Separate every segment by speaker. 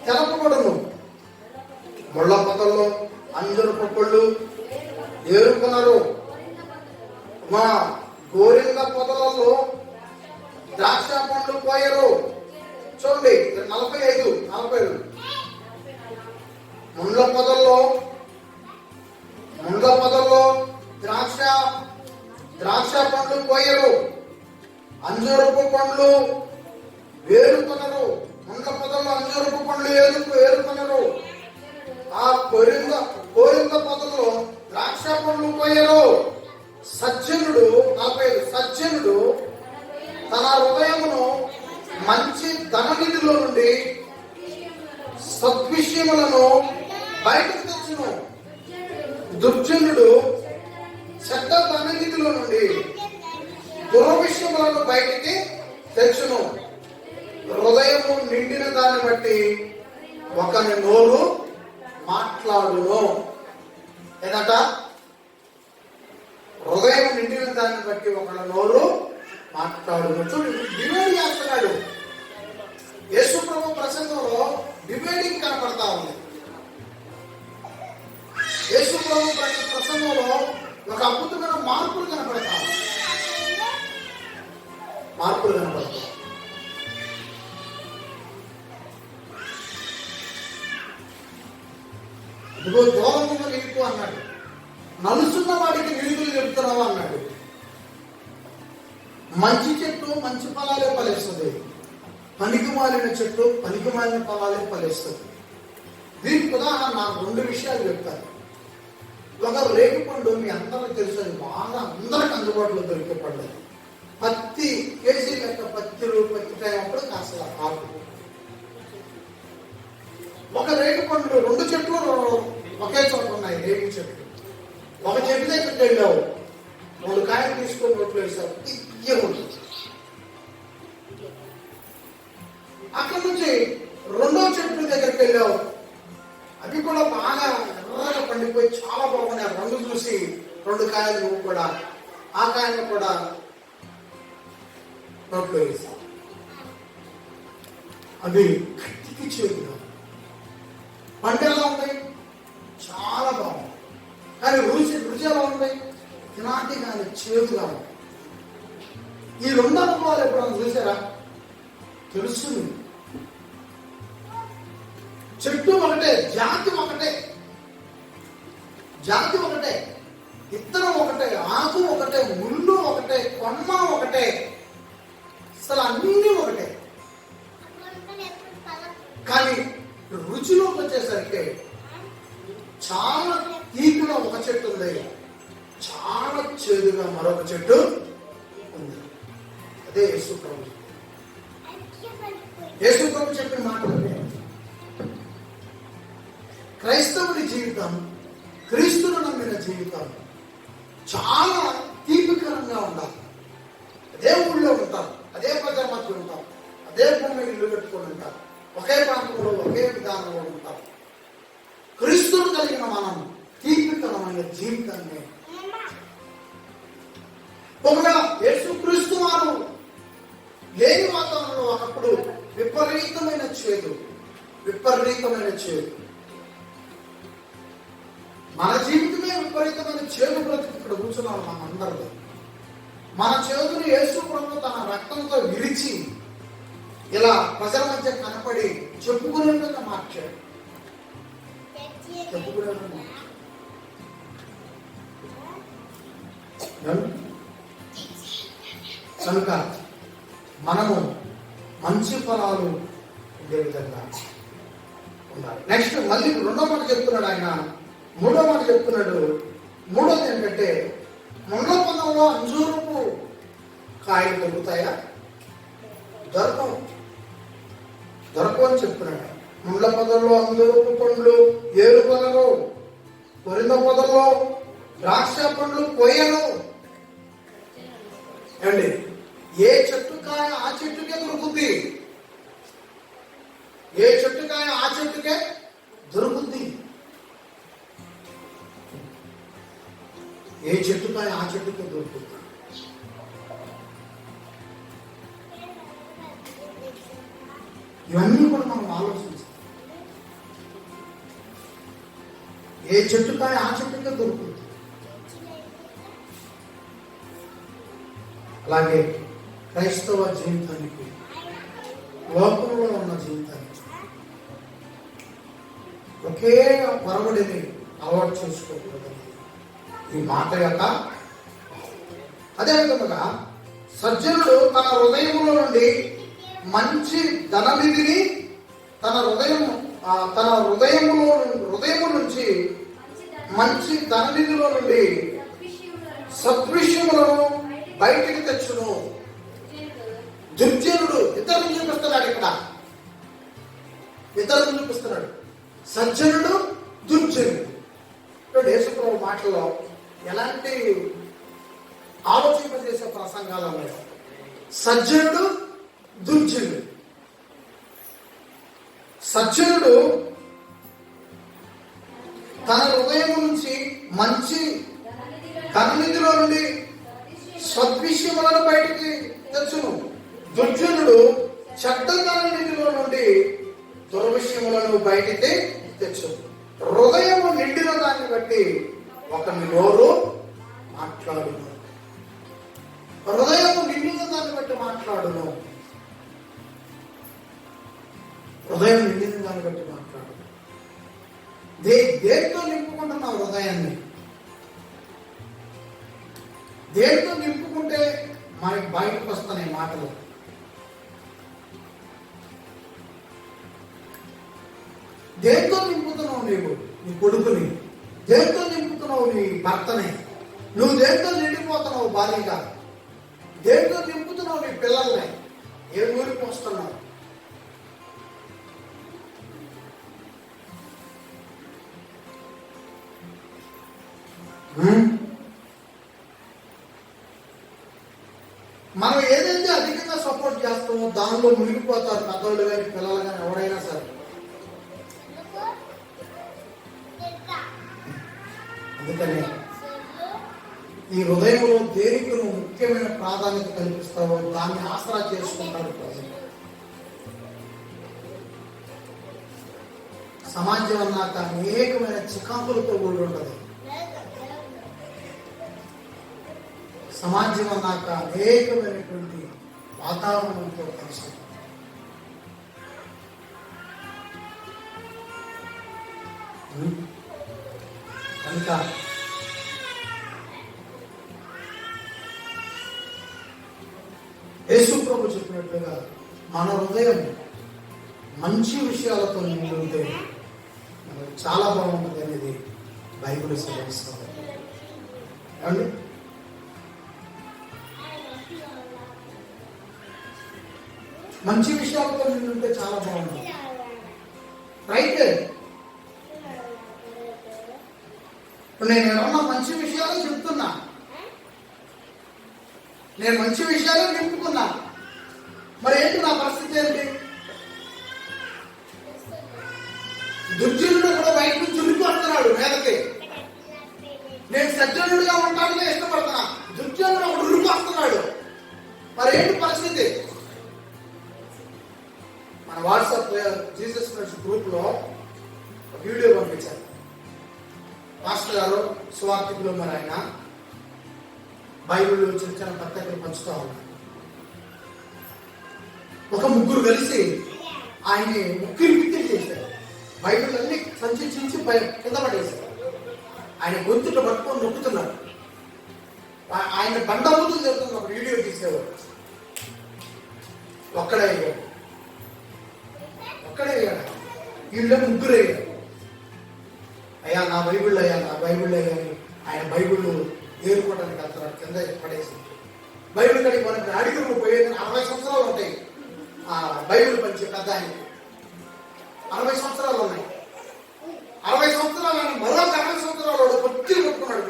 Speaker 1: తెలపబడును. ముళ్ళ పొదల్లో అంజూరపు పళ్ళు ఏరుకున్నారు. మా గోరింద పొదలలో ద్రాక్ష పండ్లు పోయరు. చూడండి 45 ముండ్ల పొదల్లో ద్రాక్ష పండ్లు పోయరు, అంజూరపు పండ్లు వేరుకొనరు. ముండ్ల పొదల్లో అంజూరపు పండ్లు ఏరుకొనరు. ఆ కోరింద పొదల్లో ద్రాక్ష పండ్లు పోయరు. సజ్జనుడు 45 సజ్జనుడు తన హృదయమును మంచి ధననిధిలో నుండి సద్విషయములను బయటకు తెచ్చును. దుర్జనుడు చెడ్డ ధననిధిలో నుండి దుర్విషయములను బయటికి తెచ్చును. హృదయము నిండిన దాన్ని బట్టి ఒకని నోరు మాట్లాడును. ఏదట? హృదయం నిండిన దాన్ని బట్టి ఒకళ్ళ నోరు మాట్లాడును. చూడు, డివైడ్ చేస్తున్నాడు. యేసు ప్రభు ప్రసంగంలో డివైడింగ్ కనపడతా ఉంది. యేసు ప్రభు ప్రసంగంలో ఒక అద్భుతమైన మార్పులు కనపడతా ఉంది. ఇదిగో దూరంగా నిలుపు అన్నాడు. నలుసున్న వాడికి నిలుపులు చెప్తున్నావా అన్నాడు. మంచి చెట్టు మంచి ఫలాలే ఫలిస్తుంది, పనికి మాలిన చెట్టు పనికి మాలిన ఫలాలే ఫలిస్తుంది. దీనికి ఉదాహరణ 2 విషయాలు చెప్తాను. ఒక రేగు పండు మీ అందరికీ తెలుసు, అది బాగా అందరికి అందుబాటులో దొరికే పండు. పత్తి కేజీ లెక్క పత్తి టైం అప్పుడు కాస్త ఆకు. ఒక రేగు పండు 2 చెట్లు ఒకే చోట ఉన్నాయి. రేగు చెట్లు ఒక చెట్టు దగ్గరికి వెళ్ళావు, 3 కాయలు తీసుకొని నోట్లో వేసావు, తీయకూడదు. అక్కడి నుంచి 2వ చెట్టు దగ్గరికి వెళ్ళావు, అవి కూడా బాగా ఎర్రగా పండిపోయి చాలా బాగున్నాయి. రంగు చూసి 2 కాయలు నువ్వు కూడా ఆ కాయలు కూడా నోట్లో వేసావు. అవి గట్టికి చేతులు పంట ఎలా ఉంటాయి? చాలా బాగుంది. కానీ రుచి ఎలా ఉంటాయి? తినాటి కానీ చేదుగా ఉంటాయి. ఈ 2 అనుభవాలు ఎప్పుడన్నా చూసారా? తెలుస్తుంది. చెట్టు ఒకటే, జాతి ఒకటే, ఇత్తనం ఒకటే, ఆకు ఒకటే, ముళ్ళు ఒకటే, కొమ్మ ఒకటే, అసలు అన్నీ ఒకటే. కానీ రుచిలోకి వచ్చేసరికి చాలా తీపిగా ఒక చెట్టు ఉంది, చాలా చేదుగా మరొక చెట్టు ఉంది. అదే యేసు ప్రభు చెప్పిన మాటలు. క్రైస్తవుడి జీవితం, క్రీస్తును నమ్మిన జీవితం చాలా తీపికరంగా ఉండాలి. అదే ఊళ్ళో ఉంటాం, అదే ప్రజల మధ్య ఉంటాం, అదే భూమి ఇల్లు కట్టుకొని ఉంటాం, ఒకే ప్రాంతంలో ఒకే విధానంలో ఉంటాం. క్రీస్తును కలిగిన మనం తీపికరమైన జీవితాన్ని, ఒకవేళ యేసు క్రీస్తు వారు లేని వాతావరణంలో ఒకప్పుడు విపరీతమైన చేదు. మన జీవితమే విపరీతమైన చేదు బ్రతుకు. ఇక్కడ కూర్చున్నాం మనందరిలో. మన చేదుని యేసు ప్రభు తన రక్తంతో విరిచి ఇలా ప్రజల మధ్య కనపడి చెప్పుకునేట్టుగా మార్చాడు. కనుక మనము మంచి ఫలాలు ఉండే విధంగా ఉండాలి. నెక్స్ట్ మళ్ళీ 2వ మాట చెప్తున్నాడు ఆయన. 3వ మాట చెప్తున్నాడు. 3వది ఏంటంటే, ముండ్ల పొలంలో అంజూరపు కాయలు దొరుకుతాయా? దొరకవు అని చెప్తున్నాడు. ముండ్ల పొదల్లో అంజూరపు పండ్లు ఏరుకొనరు, కొరింద పొదల్లో ద్రాక్ష పండ్లు కొయ్యరు. ఏమండి, ఏ చెట్టుకాయ ఆ చెట్టుకే దొరుకుతుంది. ఏ చెట్టుకాయ ఆ చెట్టుకే దొరుకుతుంది. ఏ చెట్టుకాయ ఆ చెట్టుకే దొరుకుతుంది. ఇవన్నీ కూడా మనం ఆలోచించాలి. ఏ చెట్టుకాయ ఆ చెట్టుకే దొరుకుతుంది. అలాగే క్రైస్తవ జీవితానికి, లోకంలో ఉన్న జీవితానికి ఒకే పొరబడిని అలవాటు చేసుకోకూడదు ఈ మాట యొక్క. అదేవిధంగా సజ్జనుడు తన హృదయములో నుండి మంచి ధననిధిని, తన హృదయము నుంచి మంచి ధననిధిలో నుండి సద్విషయములను బయటికి తెచ్చును. దుర్జనుడు ఇతరులను చూపిస్తున్నాడు, ఇక్కడ ఇతరులను చూపిస్తున్నాడు. సజ్జనుడు, దుర్జనుడు. యేసుప్రభు మాటల్లో ఎలాంటి ఆలోచింపజేసే ప్రసంగాలు ఉన్నాయి. సజ్జనుడు, దుర్జనుడు. సజ్జనుడు తన హృదయం నుంచి మంచి ధననిధిలో నుండి సద్విషయములను బయటికి తెచ్చును. దుర్జనుడు చెడ్డ ధననిధిలో నుండి దుర్విషయములను బయటికి తెచ్చును. హృదయము నిండిన దాన్ని బట్టి ఒకని నోరు మాట్లాడును. హృదయము నిండిన దాన్ని బట్టి మాట్లాడును. హృదయం నిండిన దాన్ని బట్టి మాట్లాడు. దేంతో నింపుకుంటున్నావు హృదయాన్ని? దేంతో నింపుకుంటే మనకి బయటకు వస్తున్నాయి మాటలు. దేంతో నింపుతున్నావు నీవు నీ కొడుకుని? దేంతో నింపుతున్నావు నీ భర్తని? నువ్వు దేంతో నిండిపోతున్నావు భార్యగా? దేంతో నింపుతున్నావు నీ పిల్లల్ని? ఏ ఊరికి వస్తున్నావు? మనం ఏదైతే అధికంగా సపోర్ట్ చేస్తామో దానిలో మునిగిపోతారు పెద్దోళ్ళు కానీ పిల్లలు కానీ ఎవరైనా సరే. అందుకని ఈ హృదయంలో దేనికి నువ్వు ముఖ్యమైన ప్రాధాన్యత కల్పిస్తావో దాన్ని ఆసరా చేసుకుంటాడు ప్రజలు. సమాజం అన్నాక అనేకమైన చికాకులతో కూడి ఉంటుంది. సమాజం అన్నాక అనేకమైనటువంటి వాతావరణంతో కలిసి కనుక యేసు ప్రభు చెప్పినట్లుగా మన హృదయం మంచి విషయాలతో నిండి ఉంటే చాలా బాగుంటుంది అనేది బైబిల్ సెలవిస్తుంది. ఏమండి? మంచి విషయాలతో నిండి ఉంటే చాలా బాగుంటుంది. రైట్? ఇప్పుడు నేను ఏమన్నా మంచి విషయాలు చెప్తున్నా, నేను మంచి విషయాలు నింపుకున్నా, మరి ఏంటి నా పరిస్థితి ఏంటి? దుర్జనుడు కూడా బయట నుంచి ఉరికి వస్తున్నాడు మీదకి. నేను సజ్జనుడిగా ఉండడానికి ఇష్టపడుతున్నా, దుర్జనుడు ఒకడు ఉరికి వస్తున్నాడు. మరి ఏంటి పరిస్థితి? మన వాట్సాప్ జీసస్ ఫ్రెండ్స్ గ్రూప్ లో వీడియో పంపించారు. మాస్టర్ గారు సువార్థికులు, మరి ఆయన బైబిల్ చిన్న చిన్న పత్రికలు పంచుతూ ఉన్నారు. ఒక ముగ్గురు కలిసి ఆయన్ని ముక్కిరి చేశారు. బైబిల్ అన్ని సంచి కింద పడేశారు. ఆయన గొంతులో పట్టుకొని నొక్కుతున్నారు. ఆయన బండబూతులు జరుగుతున్న ఒక వీడియో తీసేవారు. ఒక్కడే వీళ్ళే ముగ్గురు అయ్యారు. అయ్యా నా బైబిల్ అయ్యా అని ఆయన బైబిల్ ఏరుకోవడానికి వెళ్తున్నాడు. కింద పడేసి బైబిల్ కడిగి మనకి అడిగిన పోయేది 60 సంవత్సరాలు ఉంటాయి. ఆ బైబిల్ పంచే పెద్ద ఆయనకి 60 సంవత్సరాలు ఉన్నాయి. 60 సంవత్సరాలు ఆయన మరొక 60 సంవత్సరాలు పొత్తి కొట్టుకున్నాడు.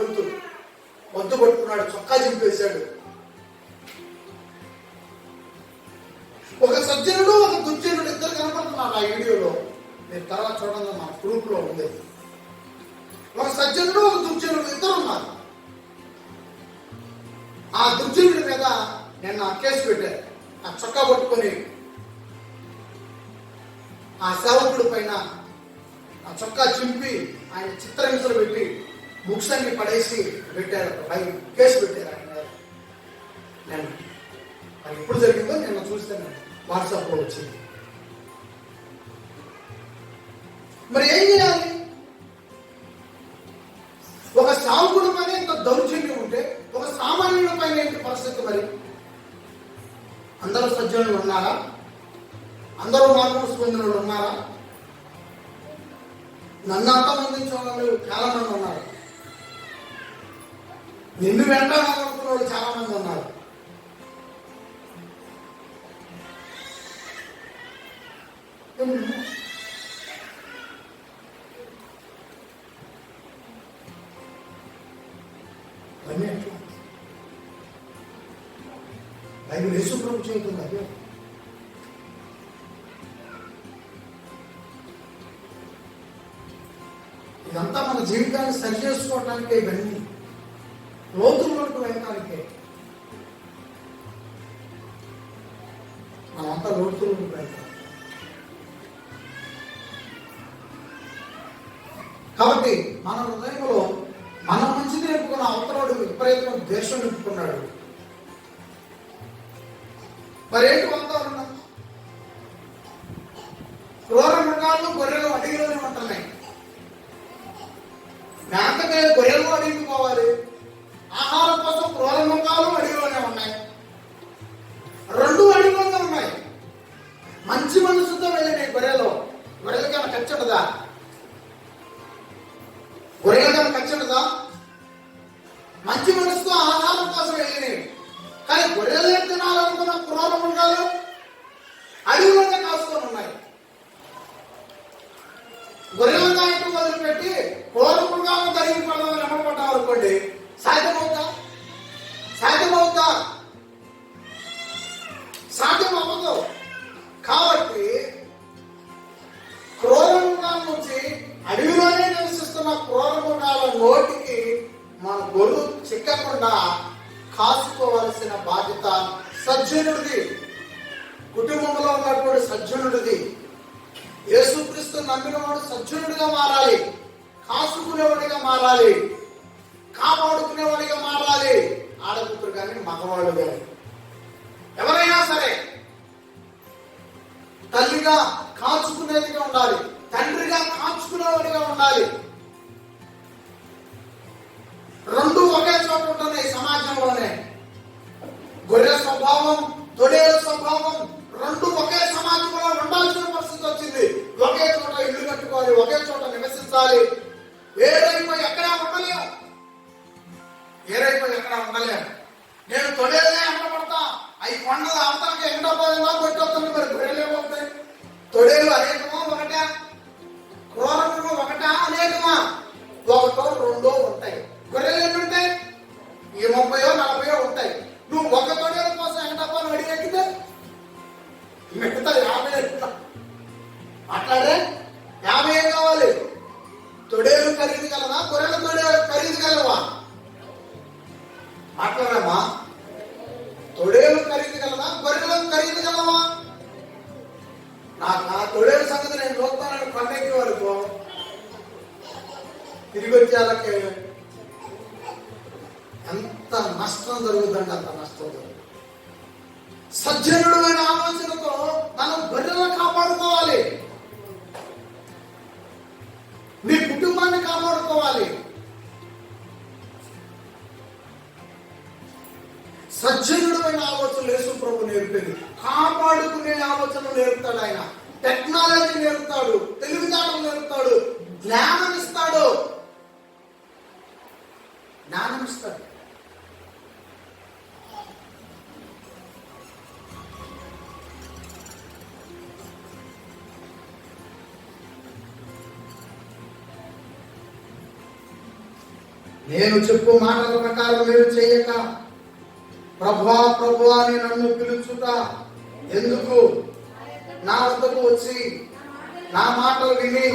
Speaker 1: పొద్దు కొట్టుకున్నాడు, చొక్కా చింపేశాడు. ఒక సజ్జనుడు, ఒక దుర్జనుడు ఇద్దరు కనపడుతున్నారు ఆ వీడియోలో. మీరు తర్వాత చూడండి, మా గ్రూప్ లో ఉంది. ఒక సజ్జనుడు, ఒక దుర్జనుడు ఇద్దరు ఉన్నారు. ఆ దుర్జనుడి మీద నిన్న కేసు పెట్టారు. ఆ చొక్కా పట్టుకొని ఆ సేవకుడి పైన ఆ చొక్కా చింపి ఆయన చిత్రహింసలు పెట్టి బుక్స్ అన్ని పడేసి పెట్టారు, కేసు పెట్టారు ఆయన మీద. నేను అది ఎప్పుడు జరిగిందో నిన్న చూస్తే వాట్సాప్లో వచ్చింది. మరి ఏం చేయాలి? ఒక సావుకుడి పైన ఇంత దౌర్జన్యం ఉంటే ఒక సామాన్యుడి పైన ఏంటి పరిస్థితి? మరి అందరూ సజ్జనులు ఉన్నారా? అందరూ మార్పు పొందిన ఉన్నారా? నన్ను అంతమందించిన వాళ్ళు చాలా మంది ఉన్నారు. నిన్ను వెంటాడాలనుకున్న వాళ్ళు చాలా మంది ఉన్నారు. బైబిల్ యేసు ప్రభు చెబుతుంది అదే. ఇదంతా మన జీవితాన్ని సరి చేసుకోవటానికే, ఇవన్నీ లోతుల్లోకి వెళ్ళటానికే. మనమంతా లోతుల్లోకి వెళ్తాం. కాబట్టి మన హృదయంలో మనం మంచిది నింపుకున్న అవతలోడు విపరీతమైన ద్వేషం నింపుకున్నాడు. మరేంటి వాతావరణం? క్రూర మృగాలు గొర్రెలు అడవిలోనే ఉంటున్నాయి. మేతకే గొర్రెలు అడవికి పోవాలి, ఆహారం కోసం క్రూర మృగాలు అడవిలోనే ఉన్నాయి. రెండు అడవిలోనే ఉన్నాయి. మంచి మనసుతో వెళ్ళినాయి గొర్రెలు. గొర్రెలకైనా ఖర్చుండదా? గొర్రెలకైనా ఖర్చుండదా? మంచి మనసుతో ఆహారం కోసం వెళ్ళినాయి. కానీ గొర్రెలు ఏం తినాలనుకున్న క్రూర మృగాలు అడవిలోనే కాసుకొని ఉన్నాయి. గొర్రెల కాయటం వదిలిపెట్టి క్రూర మృగాలను తరిగి పడదామని ఎమ్మపడ్డాం అనుకోండి, సాధ్యమవుతా? సాధ్యమవుతా? సాధ్యం అవ్వదు. కాబట్టి క్రూర మృగాల నుంచి, అడవిలోనే నివసిస్తున్న క్రూర మృగాల నోటికి మన గొర్రెలు చిక్కకుండా కాసుకోవలసిన బాధ్యత సజ్జనుడిది. కుటుంబంలో ఉన్నటువంటి సజ్జనుడిది. యేసుక్రీస్తు నమ్మినవాడు సజ్జనుడిగా మారాలి, కాసుకునేవాడిగా మారాలి, కాపాడుకునేవాడిగా మారాలి. ఆడపుత్రుడు కానీ మగవాడు కానీ ఎవరైనా సరే తల్లిగా కాచుకునేదిగా ఉండాలి, తండ్రిగా కాచుకునేవాడిగా ఉండాలి. రెండు ఒకే చోట ఉంటున్నాయి సమాజంలోనే. గొర్రె స్వభావం, తొడేలు స్వభావం రెండు ఒకే సమాజంలో ఉండాల్సిన పరిస్థితి వచ్చింది. ఒకే చోట ఇల్లు కట్టుకోవాలి, ఒకే చోట నివసించాలి. వేరైపోయి ఎక్కడా ఉండలేము. వేరైపోయి ఎక్కడా ఉండలేము. నేను తొడేలే ఎండపడతా, అవి కొండలు అవతలకి ఎండపోయేలా కొట్టొస్తుంది. మరి గొర్రెలు ఏమవుతాయి? తొడేలు అనేకమా ఒకటా? క్రూరము ఒకటా అనేకమా? ఒకటో రెండో ఉంటాయి. గొర్రెలు ఎన్ని ఉంటాయి? ఈ 30 40 ఉంటాయి. నువ్వు ఒక తొడేల కోసం ఎండపాలు అడిగెక్కితే మిగతా 50 మాట్లాడే 50 కావాలి. తొడేలు ఖరీదు కలవా? గొర్రెల తొడేలు ఖరీదు కలవా? మాట్లాడమ్మా. తొడేలు ఖరీదు కలవా? గొర్రెలకు ఖరీదు కలవా? నా తొడేలు సంగతి నేను చూస్తానని కొండెక్కి వరకు తిరిగి వచ్చేళ్ళకి ఎంత నష్టం జరుగుతుందంటే అంత నష్టం జరుగుతుంది. సజ్జనుడు అనే ఆలోచనతో మనం గొర్రెలను కాపాడుకోవాలి, నీ కుటుంబాన్ని కాపాడుకోవాలి. సజ్జనుడు అనే ఆలోచన యేసు ప్రభు నేర్పేది. కాపాడుకునే ఆలోచన నేర్పుతాడు ఆయన. టెక్నాలజీ నేర్పుతాడు, తెలివితేటలు నేర్పుతాడు, జ్ఞానం ఇస్తాడు. జ్ఞానం ఇస్తాడు. నేను చెప్పు మాటల ప్రకారం మీరు చేయక ప్రభువా ప్రభువా అని నన్ను పిలుచుట ఎందుకు? నా వద్దకు వచ్చి నా మాటలు విని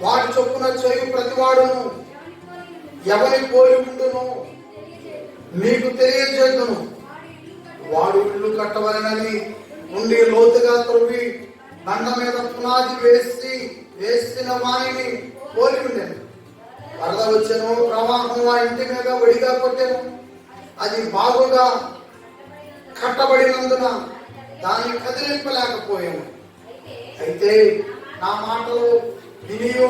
Speaker 1: వాడి చొప్పున చేయు ప్రతివాడును ఎవరి పోలి ఉండును మీకు తెలియజేదును. వాడు ఇల్లు కట్టవలనని ఉండి లోతుగా త్రవ్వి బండ మీద పునాది వేసి వేసిన వాణిని పోలి ఉండేను. వరద వచ్చాను, ప్రవాహం ఆ ఇంటి మీద ఒడిగా కొట్టాను. అది బాగుగా కట్టబడినందున దాన్ని కదిలింపలేకపోయాను. అయితే నా మాటలు వినియు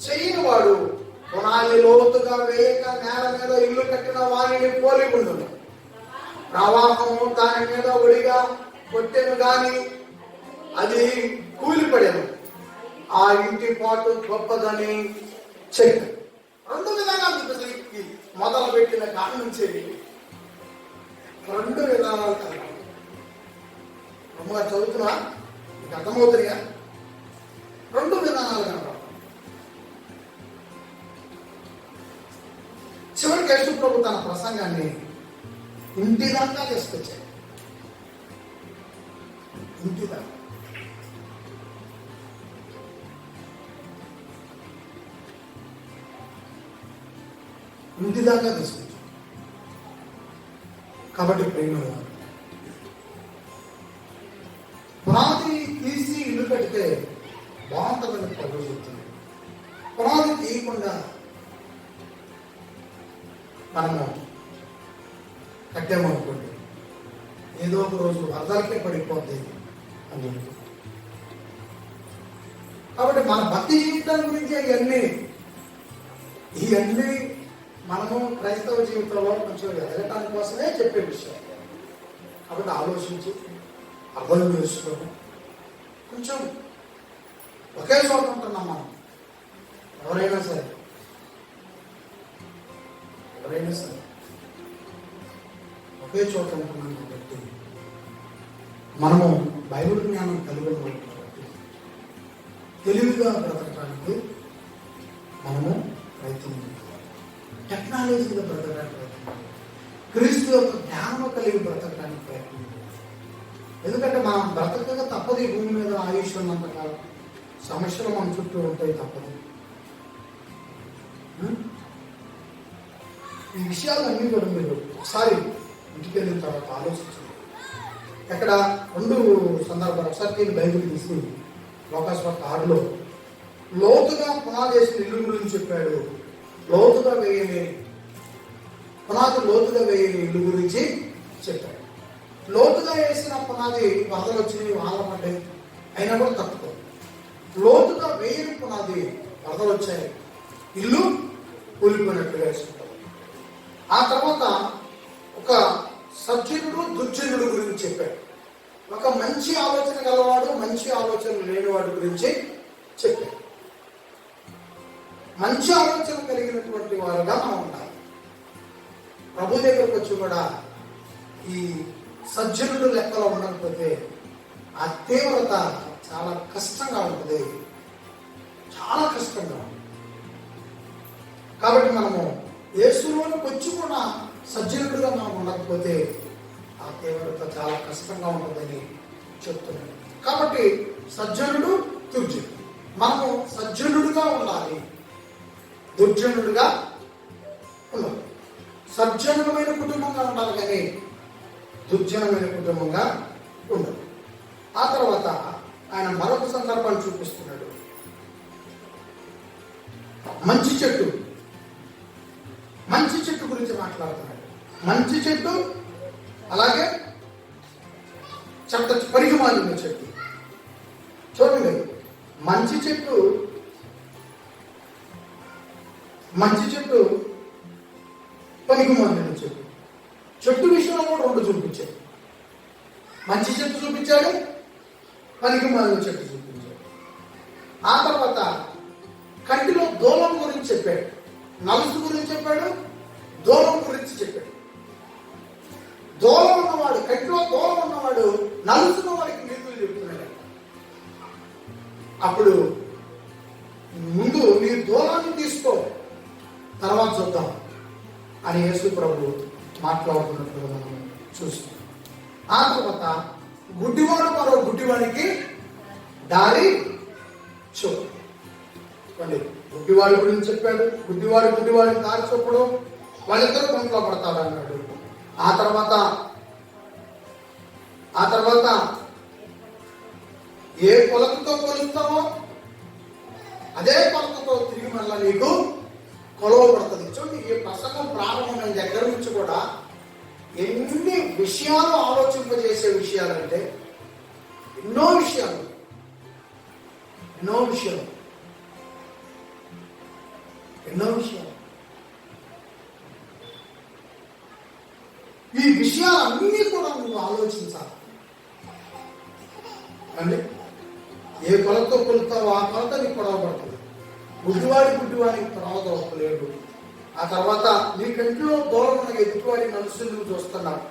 Speaker 1: చెయ్యని వాడు పునాది లోతుగా వేయక నేల మీద ఇల్లు కట్టిన వారిని పోలి ఉండును. ప్రవాహము దాని మీద ఒడిగా కొట్టెను గాని అది కూలిపడెను. ఆ ఇంటి పాటు గొప్పదని చెప్పి 2 విధానాలు మొదలు పెట్టిన కాడి నుంచి 2 విధానాలు కలగాలి. అమ్మగా చదువుతున్నా మీకు అర్థమవుతుందిగా. 2 విధానాలు కనపడ. చివరికి యేసు ప్రభు తన ప్రసంగాన్ని ఇంటి దాకా తీసుకొచ్చాడు. ఇంటి దాకా. ఇంటి దాకా తీసుకొచ్చాడు. కాబట్టి ప్రేమ పునాది తీసి ఇల్లు కడితే బాగుంటుందని ప్రభు చెప్తుంది. పునాది తీయకుండా మనము కట్టామనుకోండి, ఏదో ఒక రోజు వరదలకే పడిపోద్ది అని. కాబట్టి మన భక్తి జీవితం గురించి ఇవన్నీ మనము క్రైస్తవ జీవితంలో కొంచెం ఎదగటానికి కోసమే చెప్పే విషయం. కాబట్టి ఆలోచించి అర్థం చేసుకొని కొంచెం ఒకే చోట ఉంటున్నాం మనం. ఎవరైనా సరే ఒకే చోట ఉంటున్నాం కాబట్టి మనము బైబిల్ జ్ఞానం కలిగి ఉన్నాం కాబట్టి తెలివిగా బ్రతకడానికి మనము ప్రయత్నం, టెక్నాలజీగా బ్రతకడానికి ప్రయత్నం, క్రీస్తు యొక్క జ్ఞానం కలిగి బ్రతకడానికి ప్రయత్నం. ఎందుకంటే మనం బ్రతకగా తప్పదు. ఈ భూమి మీద ఆయుష్ ఉన్నంతకాలం సమస్యలు మన చుట్టూ ఉంటాయి, తప్పదు. ఈ విషయాలన్నీ కూడా మీరు ఒకసారి ఇంటికి వెళ్ళిన తర్వాత ఆలోచించండి. ఎక్కడ 2 సందర్భాలు ఒకసారి నేను బైబిల్ తీసి లోకాసువార్త 6లో లోతుగా పునాది వేసిన ఇల్లు గురించి చెప్పాడు. లోతుగా వేయని ఇల్లు గురించి చెప్పాడు. లోతుగా వేసిన పునాది వరదలు వచ్చినాయి, వానలు పడ్డాయి, అయినా కూడా తక్కువ. లోతుగా వేయని పునాది వరదలు వచ్చాయి, ఇల్లు కూలిపోయినట్టుగా వేసుకుంటారు. ఆ తర్వాత ఒక సజ్జనుడు దుర్జనుడు గురించి చెప్పాడు. ఒక మంచి ఆలోచన గలవాడు, మంచి ఆలోచన లేనివాడు గురించి చెప్పాడు. మంచి ఆలోచన కలిగినటువంటి వారుగా మనం ఉండాలి. ప్రభు దగ్గరకు వచ్చి కూడా ఈ సజ్జనుడు లెక్కలో ఉండకపోతే ఆ తీవ్రత చాలా కష్టంగా ఉంటుంది, చాలా కష్టంగా ఉంటుంది. కాబట్టి మనము యేసులోనికి వచ్చి కూడా సజ్జనుడిగా మనం ఉండకపోతే ఆ తీవ్రత చాలా కష్టంగా ఉంటుందని చెప్తున్నాడు. కాబట్టి సజ్జనుడు దుర్జనుడు, మనము సజ్జనుడుగా ఉండాలి, దుర్జనుడుగా ఉండాలి. సజ్జనుడమైన కుటుంబంగా ఉండాలి కానీ దుర్జనమైన కుటుంబంగా ఉండదు. ఆ తర్వాత ఆయన మరొక సందర్భాన్ని చూపిస్తున్నాడు. మంచి చెట్టు గురించి మాట్లాడుతున్నాడు. మంచి చెట్టు, అలాగే పరిగమాలిన చెట్టు. చూడండి, మంచి చెట్టు పరిగమాలిన చెట్టు. చెట్టు విషయంలో కూడా 2 చూపించాడు. మంచి చెట్టు చూపించాడు, పరిగమాలిన చెట్టు చూపించాడు. ఆ తర్వాత కంటిలో దూలం గురించి చెప్పాడు, నలుసు గురించి చెప్పాడు, దూలం గురించి చెప్పాడు. దూలం ఉన్నవాడు, కంటిలో దూలం ఉన్నవాడు నలుసున్న వాడికి నీతులు చెప్తున్నాడు. అప్పుడు ముందు నీ దూలాన్ని తీసుకో, తర్వాత చూద్దాం అని యేసు ప్రభు మాట్లాడుతున్నట్లు మనం చూస్తాం. ఆ తర్వాత గుడ్డివాడు మరో గుడ్డివాడికి దారి చూడండి. గుడ్డివాడి గురించి చెప్పాడు. గుడ్డివాడికి దారి చూపడం, వాళ్ళిద్దరూ గుంట్లో పడతాడు అన్నాడు. ఆ తర్వాత ఏ కొలతతో కొలుస్తావో అదే కొలతతో తిరిగి మళ్ళీ నీకు కొలవబడుతుంది. చూడండి, ఈ ప్రసంగం ప్రారంభమైన దగ్గర నుంచి కూడా ఎన్ని విషయాలు ఆలోచింపజేసే విషయాలంటే ఎన్నో విషయాలు. ఈ విషయాలన్నీ కూడా నువ్వు ఆలోచించాలి అండి. ఏ కొలతో కొలుతావో ఆ కొలత నీకు కొడవబడుతుంది. గుడ్డివాడికి తర్వాత ఒప్పలేడు. ఆ తర్వాత నీ కంట్లో దూరం ఉన్న ఎదుటివాడి మనసుని నువ్వు చూస్తున్నావు.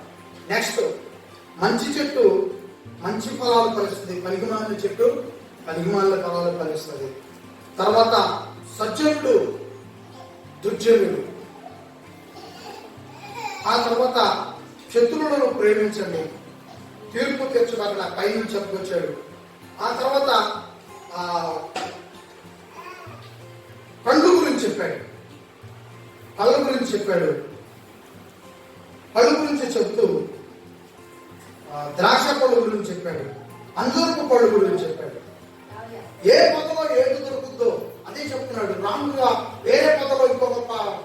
Speaker 1: నెక్స్ట్, మంచి చెట్టు మంచి ఫలాలు ఫలిస్తుంది, పనికిమాలిన చెట్టు పనికిమాలిన ఫలాలు ఫలిస్తుంది. తర్వాత సజ్జనుడు దుర్జనుడు. ఆ తర్వాత శత్రువులను ప్రేమించండి, తీర్పు తీర్చడానికి పైనుంచి చెప్పుకొచ్చాడు. ఆ తర్వాత పండు గురించి చెప్పాడు, పళ్ళ గురించి చెప్పాడు. పళ్ళు గురించి చెప్తూ ద్రాక్ష పళ్ళు గురించి చెప్పాడు, అంజూరపు పళ్ళు గురించి చెప్పాడు. ఏ పొదలో ఏది దొరుకుతుందో అదే చెప్తున్నాడు. రాముగా వేరే పొదలో ఇంకొక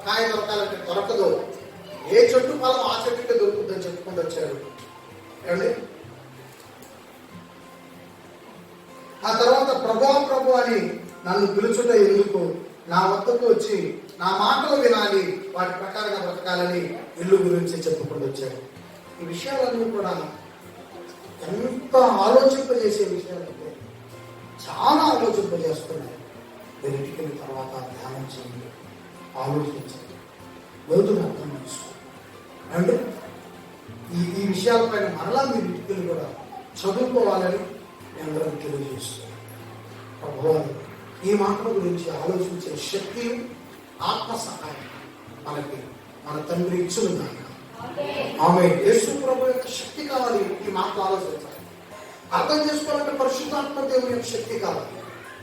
Speaker 1: కాయ దొరకాలంటే దొరకదు. ఏ చెట్టు ఫలం ఆ చెట్టుకే దొరుకుతుందని చెప్పుకుంటూ వచ్చాడు. ఏమండి, ఆ తర్వాత ప్రభు అని నన్ను పిలుచుట ఎందుకు, నా వద్దకు వచ్చి నా మాటలు వినాలి, వాటి ప్రకారంగా బ్రతకాలని ఇల్లు గురించి చెప్పుకుంటూ వచ్చాడు. ఈ విషయాలన్నీ కూడా ఎంత ఆలోచింపజేసే విషయాలంటే చాలా ఆలోచింపజేస్తున్నాయి. వెలిటికిన తర్వాత ధ్యానం చేయండి, ఆలోచించండి, లోతుగా అర్థం చేసుకోండి. అంటే ఈ విషయాలపైన మరలా మీరు ఇటుకలు కూడా చదువుకోవాలని నేను అందరం తెలియజేస్తున్నాను. ప్రభువు ఈ మాటల గురించి ఆలోచించే శక్తి, ఆత్మ సహాయం మనకి మన తండ్రి ఇచ్చును. ఆమె యేసు ప్రభు యొక్క శక్తి కావాలి. ఈ మాటలు ఆలోచించాలి, అర్థం చేసుకోవాలంటే పరిశుద్ధాత్మ దేవుని యొక్క శక్తి కావాలి.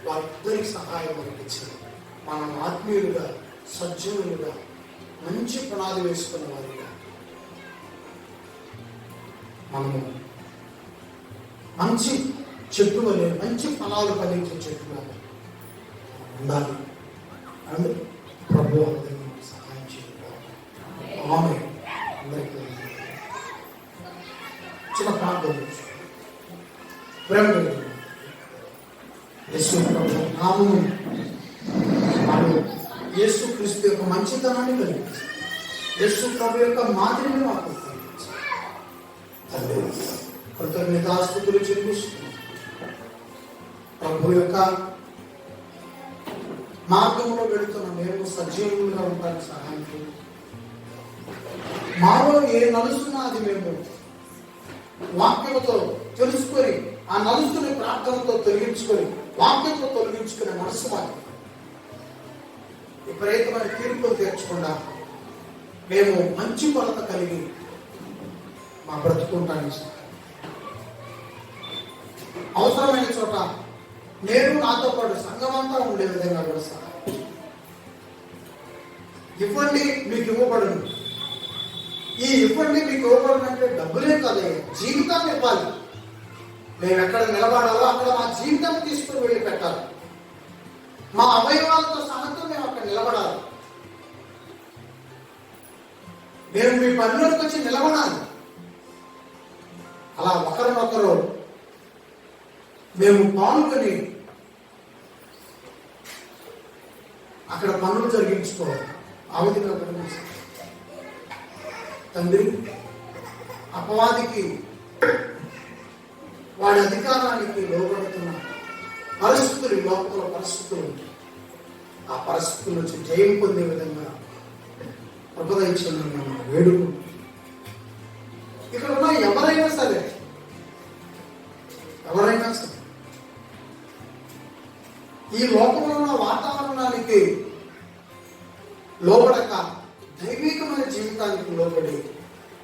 Speaker 1: వారిద్దరికి సహాయం మనకి ఇచ్చింది. మనం ఆత్మీయులుగా, సజ్జనులుగా, మంచి పునాది వేసుకున్న వారిగా మనము మంచి చెట్టు అనే మంచి ఫలాలు ఫలించే చెట్టుగా ఉండాలి. అండ్ ప్రభు సహాయం చేయాలి. ఆమె అందరికీ చిన్న ప్రార్థన ప్రేమ యేసు ప్రభు నామము యేసు క్రీస్తు యొక్క మంచితనాన్ని కలిగించి యేసు ప్రభు యొక్క మాదిరిని మాకు కృతజ్ఞతాస్తుతులు చెల్లిస్తున్నాం. ప్రభు యొక్క మార్గంలో వెళుతున్న మేము సజీవులుగా ఉంటానికి సహాయం చేయండి. మాలో ఏ నలుస్తున్నా అది మేము వాక్యంతో తెలుసుకొని ఆ నలుస్తుని ప్రార్థనతో తొలగించుకొని వాక్యంతో తొలగించుకునే మనసు మాకు విపరీతమైన తీర్పులు తీర్చకుండా మేము మంచి కొలత కలిగి మా బ్రతుకుంటానికి అవసరమైన చోట నేను నాతో పాటు సంఘమంతా ఉండే విధంగా కూడా సహాయం. ఇవ్వండి మీకు ఇవ్వబడును. ఈ ఇవ్వండి మీకు ఇవ్వబడును అంటే డబ్బులే కాదు, జీవితాన్ని ఇవ్వాలి. మేము ఎక్కడ నిలబడాలో అక్కడ మా జీవితం తీసుకుని వెళ్ళి పెట్టాలి. మా అవయవాలతో సహతం మేము అక్కడ నిలబడాలి. మేము మీ పనిలోకి వచ్చి నిలబడాలి. అలా ఒకరినొకరు మేము పాల్గొని అక్కడ పనులు జరిగించుకోవాలి. ఆ విధంగా తండ్రి అపవాదికి వాడి అధికారానికి లోబడుతున్న పరిస్థితులు, లోపల పరిస్థితులు, ఆ పరిస్థితుల నుంచి జయం పొందే విధంగా ప్రబోధించమని మనం వేడుకుంటున్నాం. ఇక్కడ ఉన్న ఎవరైనా సరే ఈ లోకంలో ఉన్న వాతావరణానికి లోబడక దైవికమైన జీవితానికి లోబడి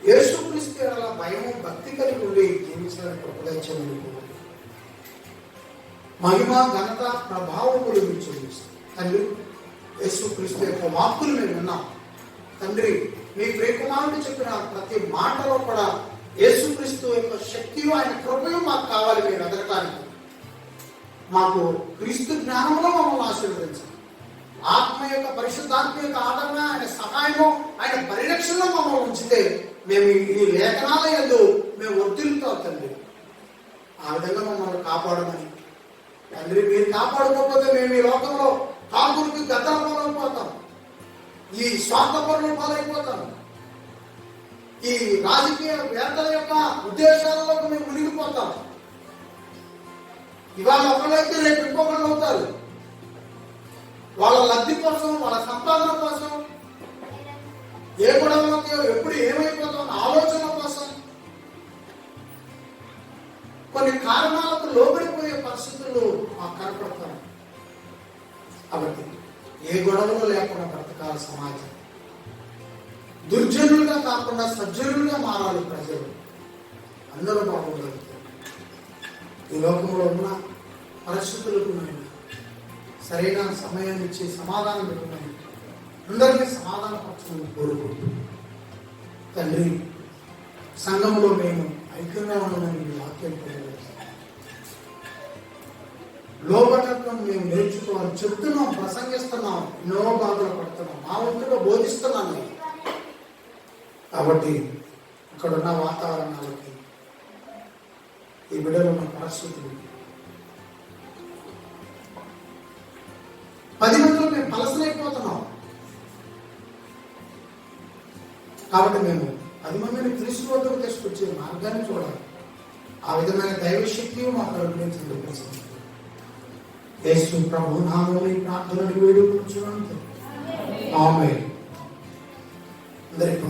Speaker 1: యేసుక్రీస్తు అలా భయము, భక్తి కలిగి ఉండి జీవించడానికి ప్రబోధించమని మహిమ, ఘనత, ప్రభావములు మీరు చెల్లిస్తాం. తండ్రి యేసుక్రీస్తు యొక్క వాక్కులు మేము విన్నాం. తండ్రి మీ ప్రియకుమారుడు చెప్పిన ప్రతి మాటలో కూడా యేసుక్రీస్తు యొక్క శక్తియు ఆయన కృపయు మాకు కావాలి. మీరు ఎదగటానికి మాకు క్రీస్తు జ్ఞానంలో మమ్మల్ని ఆశీర్వదించాలి. ఆశీర్వదించాలి. ఆత్మ యొక్క పరిశుద్ధాత్మ యొక్క ఆదరణ, ఆయన సహాయము, ఆయన పరిరక్షణలో మమ్మల్ని ఉంచితే మేము ఈ లేఖనాల యందు మేము వర్ధిల్లుతాం తండ్రి. ఆ విధంగా మమ్మల్ని కాపాడమని తండ్రి, మీరు కాపాడుకోకపోతే మేము ఈ లోకంలో కాకులకి గద్దల పాలైపోతాం, ఈ స్వార్థపరుల పాలైపోతాం, ఈ రాజకీయ వేత్తల యొక్క ఉద్దేశాలలోకి మేము మునిగిపోతాం. ఇవాళ ఒకళ్ళైతే రేపు ఇంకొకళ్ళు అవుతారు. వాళ్ళ లబ్ధి కోసం, వాళ్ళ సంపాదన కోసం, ఏ గొడవలకి ఎప్పుడు ఏమైపోతాం ఆలోచన కోసం కొన్ని కారణాలకు లోబడిపోయే పరిస్థితులు మాకు కనపడతారు. కాబట్టి ఏ గొడవలు లేకుండా బ్రతకాలి సమాజం. దుర్జనులుగా కాకుండా సజ్జనులుగా మారాలి ప్రజలు. అందరూ బాగుండాలి. ఈ లోకంలో ఉన్న పరిస్థితులకు సరైన సమయాన్ని ఇచ్చి సమాధానం పెట్టమని అందరికీ సమాధాన పరచమని కోరుకుంటూ తండ్రి, సంఘంలో మేము ఐక్యంగా ఉండమని మీ వాక్యం లోబడటం మేము నేర్చుకోవాలి. చెప్తున్నాం, ప్రసంగిస్తున్నాం, ఎన్నో బాధలు పడుతున్నాం, మా వంతుగా బోధిస్తున్నాం. కాబట్టి ఇక్కడున్న వాతావరణాలకి, ఈ బిడ్డలు ఉన్న పరిస్థితులు 10 మందిలో మేము పలసనైపోతున్నాం. కాబట్టి మేము 10 మందిని క్రీస్తు వద్దకు తీసుకొచ్చే మార్గాన్ని చూడాలి. ఆ విధమైన దైవశక్తి మాకు అనుగ్రహించండి. యేసు ప్రభు నామములో ప్రార్థనలు వేడుకొంచున్నాను. ఆమేన్. అందరికీ